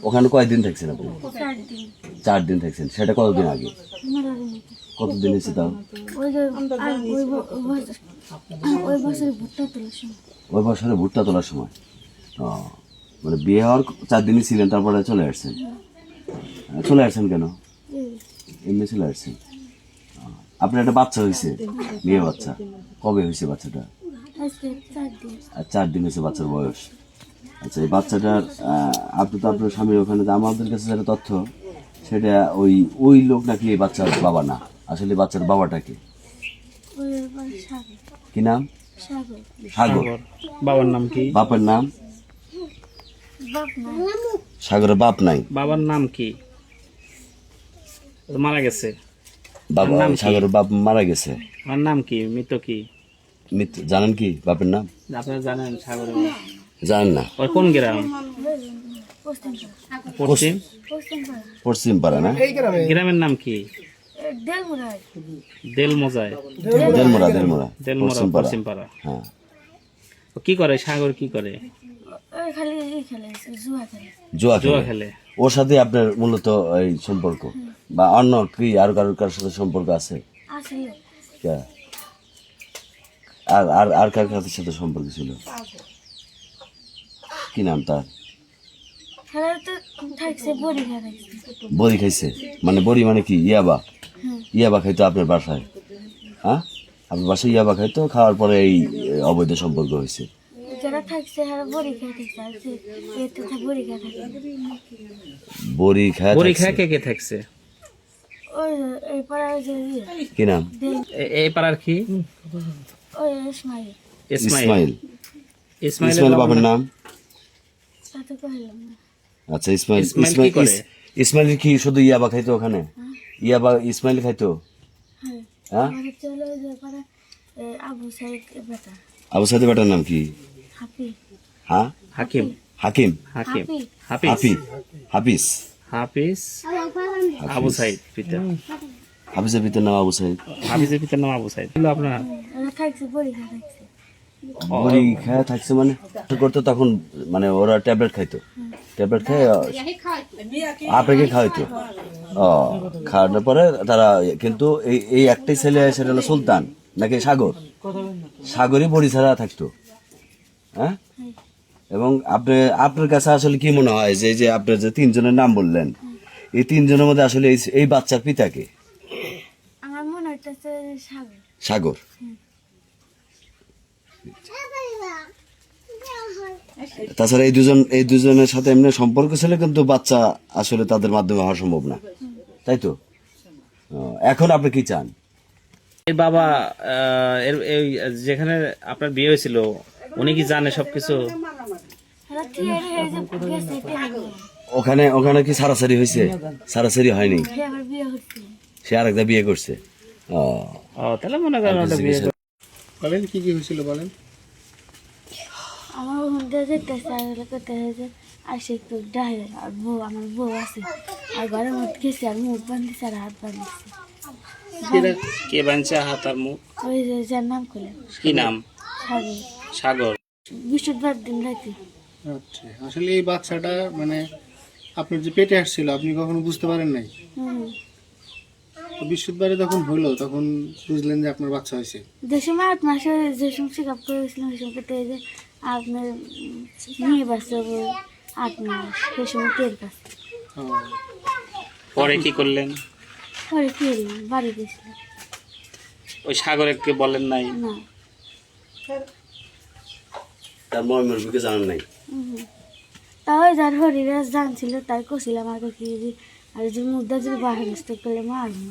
ওখানে কয়দিন থাকছেন আপনি? 4 দিন। 4 দিন থাকছেন। সেটা কতদিন আগে? কতদিন হয়েছে তাও? ওই বছরে ভুট্টা তোলার সময়। ওই বছরে ভুট্টা তোলার সময়। ও, মানে বিয়ে হওয়ার 4 দিনই ছিলেন, তারপরে চলে আসছেন। চলে আসছেন কেন? এমনি চলে আসছেন। আপনার একটা বাচ্চা হয়েছে, মেয়ে বাচ্চা। কবে হয়েছে বাচ্চাটা? আজকে 4 দিন। আর 4 দিন হয়েছে বাচ্চার বয়স। আচ্ছা, এই বাচ্চাটার আপনি তো আপনার স্বামীর ওখানে, আমাদের কাছে যেটা তথ্য, সেটা ওই লোক নাকি এই বাচ্চার বাবা না, আসলে বাচ্চার বাবাটাকে ওই সাগর। কি নাম? সাগর। সাগর। বাবার নাম কি? বাপের নাম? বাপ না। সাগরের বাপ নাই। বাবার নাম কি? মারা গেছে। বাবা, নাম কি? সাগরের বাপ মারা গেছে। আমার নাম কি? মৃত কি? জানেন কি বাপের নাম? আপনারা জানেন সাগরের? জানেন না? ওর কোন গ্রাম? পশ্চিম পশ্চিম পাড়া না? গ্রামের নাম কি? দেলমুরাই। দেলমোজায়। দেলমোড়া। দেলমোড়া পশ্চিম পাড়া। হ্যাঁ। ও কি করে সাগর? কি করে? ওই খালি খেলে, জুয়া খেলে। জুয়া জুয়া খেলে। খেলে। ওর সাথে আপনার মূলত এই সম্পর্ক, বা অন্য কি আর কারোর সাথে সম্পর্ক আছে? আসলে কে? আর আর আর কার কার সাথে সম্পর্ক ছিল? কি নাম তার? খেলা তো থাকছে, বড়ি খেলা থাকছে। বড়ি খাইছে? মানে বড়ি মানে কি? ইয়াবা? ইয়াবা খাইতো আপনার বাসায়? হ্যাঁ, আপনার বাসায় ইয়াবা খাইতো, খাওয়ার পরে এই অবৈধ সম্পর্ক হয়েছে। যারা থাকছে আর বড়ি খেলা থাকছে, আর এতে বড়ি খেলা থাকে। বড়ি খায়? বড়ি খায় কে কে থাকছে? ওই এই পাড়ার যে কি নাম? এই পাড়ার কি? ওই ইসমাইল। ইসমাইল। ইসমাইলের ইসমাইল বাবার নাম? তা তো কইলাম না। আচ্ছা, ইসমাইল। ইসমাইল কি করে? ইসমাইল কি শুধু ইয়াবা খাইতো ওখানে? ইয়াবা ইসমাইল খাইতো? হ্যাঁ। হ্যাঁ। আমাদের চলে ওই যে পাড়া আবু সাইদ বেটা আবু সাইদ বেটার নাম কি? হাফি। হ্যাঁ, হাকিম। হাকিম। হাকিম। হাফি। হাফিজ। হাফিজ। হাফিজ। আবু সাইদ পিতা। হাফিজের পিতার নাম আবু সাইদ। হাফিজের পিতার নাম আবু সাইদ। আপনার ওরা থাকছে, বড়ি খেলা থাকছে। বড়ি খায় থাকছে মানে করতো তখন, মানে ওরা ট্যাবলেট খাইতো? ট্যাবলেট খেয়ে আপনাকে খাওয়াইতো? ও, খাওয়ানোর পরে তারা, কিন্তু এই একটাই ছেলে, সেটা হলো সুলতান নাকি সাগর? সাগরই বড়ি ছাড়া থাকতো। হ্যাঁ। এবং আপনার কাছে আসলে কি মনে হয় যে যে আপনার যে 3 জনের নাম বললেন, এই 3 জনের মধ্যে আসলে এই বাচ্চার পিতাকে? আমার মনে হইতেছে সাগর। সাগর। তাছাড়া এই দুজনের সাথে এমনি সম্পর্ক ছিল, কিন্তু বাচ্চা আসলে তাদের মাধ্যমে হওয়া সম্ভব না, তাই তো? এখন আপনি কি চান? এই বাবা এই যেখানে আপনার বিয়ে হয়েছিল, উনি কি জানে সবকিছু? ওরা থিয়েরি হয়ে যে গেছে, এটা হলো। ওখানে কি সারাসারি হয়েছে? সারাসারি হয়নি, সে আবার বিয়ে হচ্ছে। সে আরেকটা বিয়ে করছে। ও, তাহলে মনে করেন ওটা বিয়ে বলেন কি কি হয়েছিল বলেন। আমার মধ্যে যেতেছে আর করতে হয়েছে, আর সে একটু ডাহে, আর আমার বউ আছে, আর ঘরের মধ্যে গেছে, আর মুখ বান্ধিছে আর হাত বান্ধিছে। কে বানছে হাত আর মুখ? ওই যে যার নাম করলে কি নাম? সাগর। সাগর। বৃহস্পতিবার দিন রাতে। আচ্ছা, আসলে এই বাচ্চাটা মানে আপনার যে পেটে আসছিল আপনি কখনো বুঝতে পারেন নাই? তো বৃহস্পতিবারে যখন হলো তখন বুঝলেন যে আপনার বাচ্চা হয়েছে? যে সময় 8 মাসে যে সময় চেক আপ করেছিলাম, ওই সময় পেটে যে আপনার নিয়ে বাচ্চা 8 মাস, সেই সময় টের পাচ্ছে। ও, পরে কি করলেন? পরে কি এলাম, বাড়ি গেছিলাম। ওই সাগরকে বলেন নাই? না। তার মর্মকে জানেন নাই? তাও যার হরিরা জানছিল তাই কছিলাম আগে কি যে, আর যে মুদ্রা যদি বাহার করলে মারবো।